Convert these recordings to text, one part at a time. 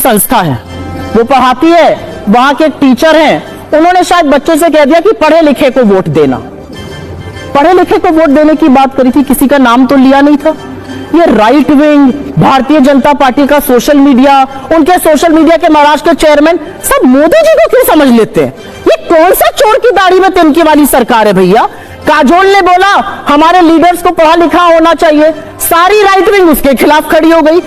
संस्था है, वो पढ़ाती है, वहां के एक टीचर हैं, उन्होंने शायद बच्चों से कह दिया कि पढ़े लिखे को वोट देना। पढ़े लिखे को वोट देने की बात करी थी, किसी का नाम तो लिया नहीं था। ये right wing, Bharatiya Janata party का सोशल मीडिया, उनके सोशल मीडिया के महाराष्ट्र के चेयरमैन सब मोदी जी को क्यों समझ लेते हैं? ये कौन सा चोर की दाढ़ी में तिनके वाली सरकार है भैया? काजोल ने बोला हमारे लीडर्स को पढ़ा लिखा होना चाहिए, सारी राइट विंग उसके खिलाफ खड़ी हो गई।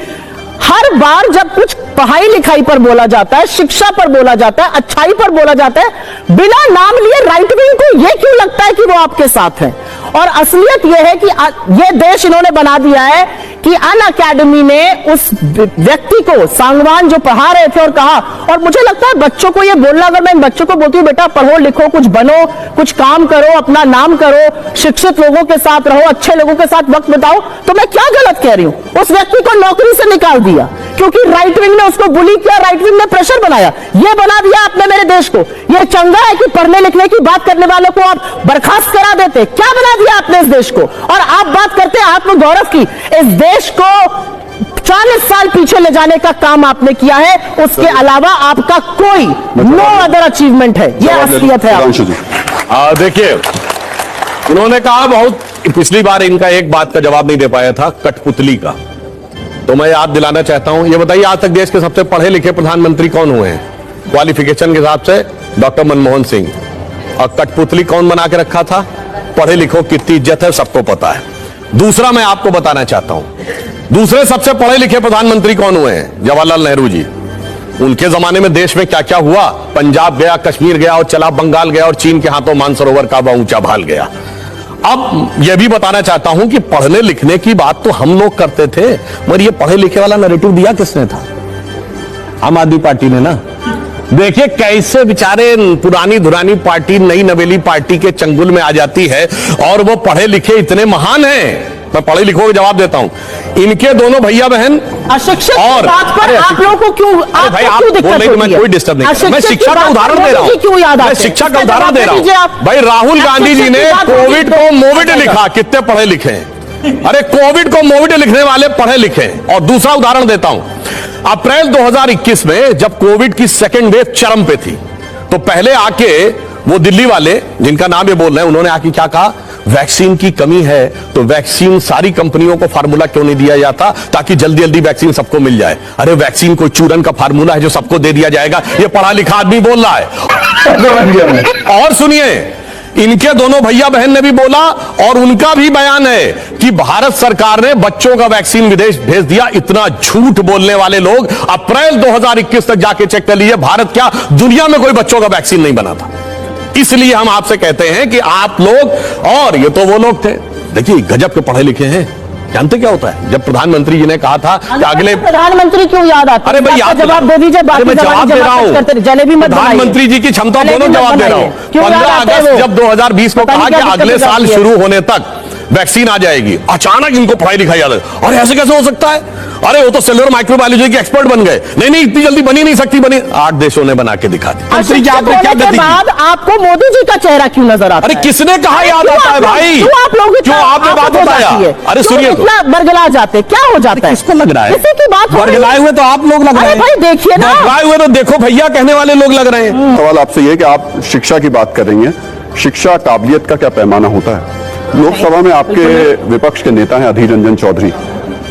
हर बार जब कुछ पढ़ाई लिखाई पर बोला जाता है, शिक्षा पर बोला जाता है, अच्छाई पर बोला जाता है, बिना नाम लिए राइट विंग को यह क्यों लगता है कि वो आपके साथ है? और असलियत यह है कि यह देश इन्होंने बना दिया है कि अन अकेडमी ने उस व्यक्ति को, सांगवान जो पढ़ा रहे थे, और कहा, और मुझे लगता है बच्चों को यह बोलना, अगर मैं इन बच्चों को बोलती हूं बेटा पढ़ो लिखो, कुछ बनो, कुछ काम करो, अपना नाम करो, शिक्षित लोगों के साथ रहो, अच्छे लोगों के साथ वक्त बिताओ, तो मैं क्या गलत कह रही हूं? उस व्यक्ति को नौकरी से निकाल दिया क्योंकि राइट विंग ने उसको बुली किया, राइट विंग ने प्रेशर बनाया। यह बना दिया आपने मेरे देश को। यह चंगा है कि पढ़ने लिखने की बात करने वालों को आप बर्खास्त करा देते। क्या बना दिया आपने इस देश को? और आप बात करते हैं आत्मगौरव की। इस देश को 40 साल पीछे ले जाने का काम आपने किया है, उसके अलावा आपका कोई नो अदर अचीवमेंट है। यह असलियत है। देखिए, उन्होंने कहा बहुत, पिछली बार इनका एक बात का जवाब नहीं दे पाया था, कठपुतली का, तो मैं याद दिलाना चाहता हूं। ये बताइए आज तक देश के सबसे पढ़े लिखे प्रधानमंत्री कौन हुए हैं? क्वालिफिकेशन के हिसाब से डॉक्टर मनमोहन सिंह। और कठपुतली कौन बना के रखा था? पढ़े लिखों की कितनी इज्जत है सबको पता है। दूसरा मैं आपको बताना चाहता हूं, दूसरे सबसे पढ़े लिखे प्रधानमंत्री कौन हुए हैं? जवाहरलाल नेहरू जी। उनके जमाने में देश में क्या क्या हुआ? पंजाब गया, कश्मीर गया, और चला बंगाल गया, और चीन के हाथों मानसरोवर का ऊंचा भाल गया। अब यह भी बताना चाहता हूं कि पढ़ने लिखने की बात तो हम लोग करते थे, मगर ये पढ़े लिखे वाला नैरेटिव दिया किसने था? आम आदमी पार्टी ने ना। देखिए कैसे बेचारे पुरानी धुरानी पार्टी नई नवेली पार्टी के चंगुल में आ जाती है, और वो पढ़े लिखे इतने महान हैं। मैं पढ़े लिखों को जवाब देता हूं, इनके दोनों भैया बहन अशिक्षित और बात पर आप लोगों को क्यों, भाई आप बोल रहे, मैं कोई डिस्टर्ब नहीं कर रहा, मैं शिक्षा का उदाहरण दे रहा हूं, मैं शिक्षा का उदाहरण दे रहा हूं। भाई राहुल गांधी जी ने कोविड को मोविड लिखा, कितने पढ़े लिखे हैं? अरे कोविड को मोविड लिखने वाले पढ़े लिखे हैं। और दूसरा उदाहरण देता हूं, अप्रैल 2021 में जब कोविड की सेकेंड वेव चरम पे थी, तो पहले आके वो दिल्ली वाले जिनका नाम ये बोल रहे हैं, उन्होंने आके क्या कहा? वैक्सीन की कमी है तो वैक्सीन सारी कंपनियों को फार्मूला क्यों नहीं दिया जाता ताकि जल्दी जल्दी वैक्सीन सबको मिल जाए? अरे वैक्सीन कोई चूरन का फार्मूला है जो सबको दे दिया जाएगा? ये पढ़ा लिखा आदमी बोल रहा है। और सुनिए, इनके दोनों भैया बहन ने भी बोला, और उनका भी बयान है कि भारत सरकार ने बच्चों का वैक्सीन विदेश भेज दिया। इतना झूठ बोलने वाले लोग, अप्रैल 2021 तक जाके चेक कर लीजिए, भारत क्या दुनिया में कोई बच्चों का वैक्सीन नहीं बना था। इसलिए हम आपसे कहते हैं कि आप लोग, और ये तो वो लोग थे, देखिए गजब के पढ़े लिखे हैं। जानते क्या होता है? जब प्रधानमंत्री जी ने कहा था कि अगले प्रधानमंत्री क्यों याद आता है? अरे भाई जवाब दे दीजिए। मैं जवाब दे रहा हूं, जलेबी मत प्रधानमंत्री जी की क्षमता दोनों जवाब दे रहा हूं। 15 अगस्त जब 2020 को कहा कि अगले साल शुरू होने तक वैक्सीन आ जाएगी, अचानक इनको पढ़ाई लिखाई याद है। अरे ऐसे कैसे हो सकता है? अरे वो तो सेलुलर माइक्रोबायोलॉजी के एक्सपर्ट बन गए। नहीं नहीं, इतनी जल्दी बनी नहीं सकती, बनी 8 देशों ने बना के दिखा दी। बाद आपको मोदी जी का चेहरा क्यों नजर आता है? अरे किसने कहा याद आता है भाई? आप लोग क्यों आपने बात बताया? अरे सुनिए, तो बरगला जाते क्या हो जाता है? किसको लग रहा है? किसी की बात बरगलाए हुए तो आप लोग लग रहे हैं। भाई देखिए ना, बरगलाए हुए तो देखो भैया कहने वाले लोग लग रहे हैं। सवाल आपसे ये कि आप शिक्षा की बात कर रही हैं, शिक्षा काबिलियत का क्या पैमाना होता है? लोकसभा में आपके विपक्ष के नेता हैं अधीर रंजन चौधरी,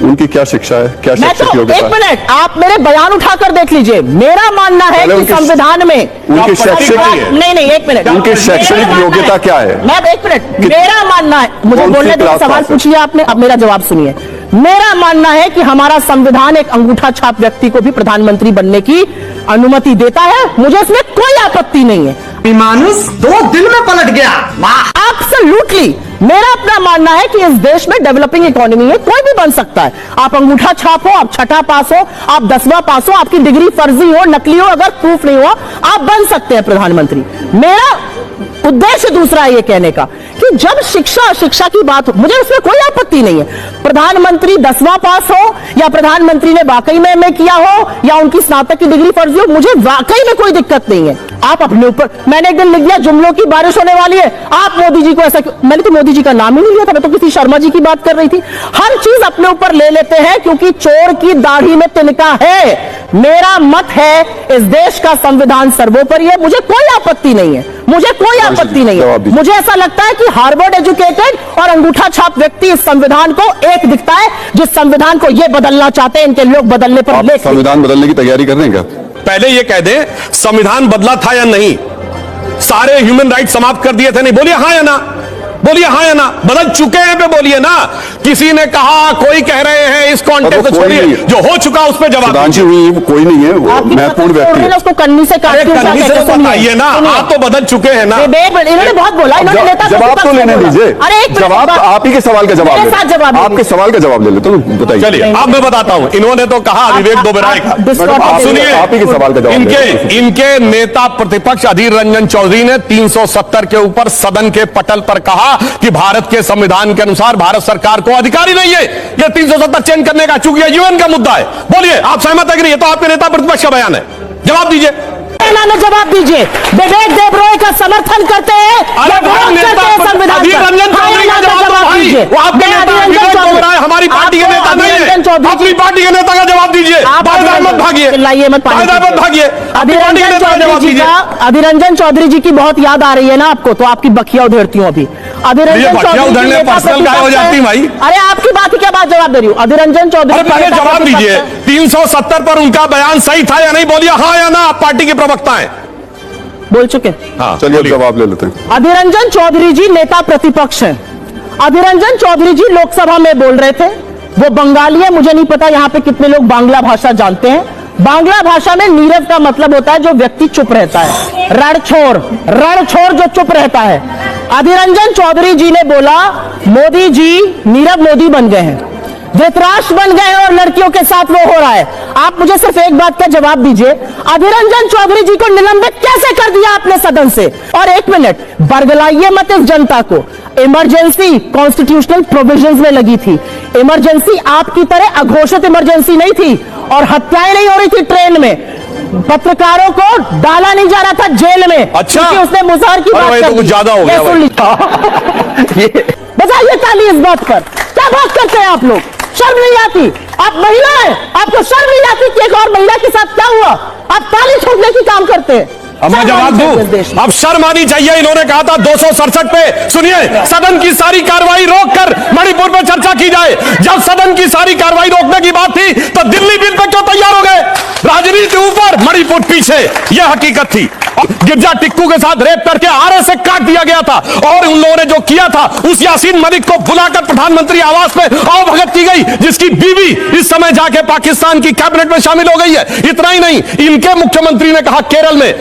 उनकी क्या शिक्षा है, क्या शैक्षिक योग्यता है? एक मिनट, आप मेरे बयान उठाकर देख लीजिए। मेरा मानना है कि संविधान में उनकी शैक्षिक नहीं एक मिनट, उनकी शैक्षणिक योग्यता क्या है? मैं एक मिनट, मेरा मानना है, मुझे बोलने दो, सवाल पूछिए आपने, अब मेरा जवाब सुनिए। मेरा मानना है कि हमारा संविधान एक अंगूठा छाप व्यक्ति को भी प्रधानमंत्री बनने की अनुमति देता है, मुझे इसमें कोई आपत्ति नहीं है। मानुष 2 दिन में पलट गया। एब्सोल्युटली, मेरा अपना मानना है कि इस देश में डेवलपिंग इकोनॉमी है, कोई भी बन सकता है। आप अंगूठा छाप हो, आप छठा पास हो, आप 10वां पास हो, आपकी डिग्री फर्जी हो, नकली हो, अगर प्रूफ नहीं हुआ, आप बन सकते हैं प्रधानमंत्री। मेरा उद्देश्य दूसरा है ये कहने का कि कि जब शिक्षा की बात हो, मुझे उसमें कोई आपत्ति नहीं है। प्रधानमंत्री 10वां पास हो या प्रधानमंत्री ने वाकई में एमए किया हो या उनकी स्नातक की डिग्री फर्जी हो, मुझे वाकई में कोई दिक्कत नहीं है। आप अपने ऊपर, मैंने एक दिन लिख दिया जुमलों की बारिश होने वाली है, आप मोदी जी को ऐसा क्यों, मैंने तो मोदी जी का नाम ही नहीं लिया था, मैं तो किसी शर्मा जी की बात कर रही थी। हर चीज अपने ऊपर ले लेते हैं क्योंकि चोर की दाढ़ी में तिनका है। मेरा मत है इस देश का संविधान सर्वोपरि है, मुझे कोई आपत्ति नहीं है, मुझे कोई आपत्ति नहीं है। मुझे ऐसा लगता है कि हार्वर्ड एजुकेटेड और अंगूठा छाप व्यक्ति इस संविधान को एक दिखता है, जिस संविधान को ये बदलना चाहते हैं इनके लोग बदलने पर लेख संविधान बदलने की तैयारी कर रहे हैं क्या? पहले ये कह दें संविधान बदला था या नहीं, सारे ह्यूमन राइट समाप्त कर दिए थे नहीं, बोलिए हाँ या ना, बोलिए हाँ या ना, बदल चुके हैं पे बोलिए ना। किसी ने कहा, कोई कह रहे हैं इस कॉन्टेक्स्ट से छोड़िए, जो हो चुका उस पर जवाब हुई कोई नहीं है, वो महत्वपूर्ण व्यक्ति है। उसको कन्नी से बताइए ना, आप तो बदल चुके हैं ना। इन्होंने बहुत बोला, इन्होंने नेता जवाब तो लेने दीजिए। अरे जवाब आप ही के सवाल का जवाब, आपके सवाल का जवाब ले लेते हैं, बताइए। चलिए अब मैं बताता हूं, इन्होंने तो कहा विवेक ओबेरॉय का, सुनिए आप ही के सवाल का जवाब। इनके नेता प्रतिपक्ष अधीर रंजन चौधरी ने 370 के ऊपर सदन के पटल पर कहा कि भारत के संविधान के अनुसार भारत सरकार को अधिकारी नहीं है ये 370 चेंज करने का, चूंकि ये यूएन का मुद्दा है। बोलिए आप सहमत है कि नहीं? ये तो आपके नेता प्रतिपक्ष का बयान है, जवाब दीजिए। जवाब दीजिए। विवेक देबरॉय का समर्थन करते हैं, हमारी पार्टी के नेता नहीं है, अपनी पार्टी के नेता का जवाब दीजिए। मत भागिए, मत भागिए, अधीररंजन चौधरी जी की बहुत याद आ रही है ना आपको, तो आपकी बखिया उधेड़ती हूँ अभी। अधीररंजन चौधरी पर्सनल गाय हो जाती भाई। अरे आपकी बात ही क्या बात जवाब दे रही हूँ। अधीररंजन चौधरी पहले जवाब दीजिए, 370 पर उनका बयान सही था या नहीं, बोलिए हाँ या ना। आप पार्टी के प्रवक्ता हैं, बोल चुके। हाँ, चलिए जवाब ले लेते हैं। अधीररंजन चौधरी जी नेता प्रतिपक्ष हैं। अधीररंजन चौधरी जी लोकसभा में बोल रहे थे, वो बंगाली है, मुझे नहीं पता यहाँ पे कितने लोग बांग्ला भाषा जानते हैं। बांग्ला भाषा में नीरव का मतलब होता है जो व्यक्ति चुप रहता है, रणछोड़ जो चुप रहता है। अधीररंजन चौधरी जी ने बोला मोदी जी नीरव मोदी बन गए हैं, धृतराष्ट्र बन गए हैं और लड़कियों के साथ वो हो रहा है। आप मुझे सिर्फ एक बात का जवाब दीजिए, अधीररंजन चौधरी जी को निलंबित कैसे कर दिया आपने सदन से? और एक मिनट, बरगलाइए मत इस जनता को। इमरजेंसी कॉन्स्टिट्यूशनल प्रोविजंस में लगी थी। इमरजेंसी आपकी तरह अघोषित इमरजेंसी नहीं थी और हत्याएं नहीं हो रही थी ट्रेन में, पत्रकारों को डाला नहीं जा रहा था जेल में। अच्छा, उसने मुजहर की बात तो कुछ ज्यादा हो गया। बजाइए ताली इस बात पर। क्या बात करते हैं आप लोग? शर्म नहीं आती? आप महिला हैं, आपको शर्म नहीं आती कि एक और महिला के साथ क्या हुआ? आप ताली ठोकने की काम करते हैं। अब मैं जवाब दूं, अब शर्म आनी चाहिए। इन्होंने कहा था 267 पे, सुनिए, सदन की सारी कार्रवाई रोककर मणिपुर पे चर्चा की जाए। जब सदन की सारी कार्रवाई रोकने की बात थी तो दिल्ली बिल पे क्यों तैयार हो गए? राजनीति ऊपर, मणिपुर पीछे, यह हकीकत थी। गिरजा टिक्कू के साथ रेप करके आरएस से काट दिया गया था और उन लोगों ने जो किया था, उस यासीन मलिक को बुलाकर प्रधानमंत्री आवास में आवभगत की गई, जिसकी बीवी इस समय जाके पाकिस्तान की कैबिनेट में शामिल हो गई है। इतना ही नहीं, इनके मुख्यमंत्री ने कहा केरल में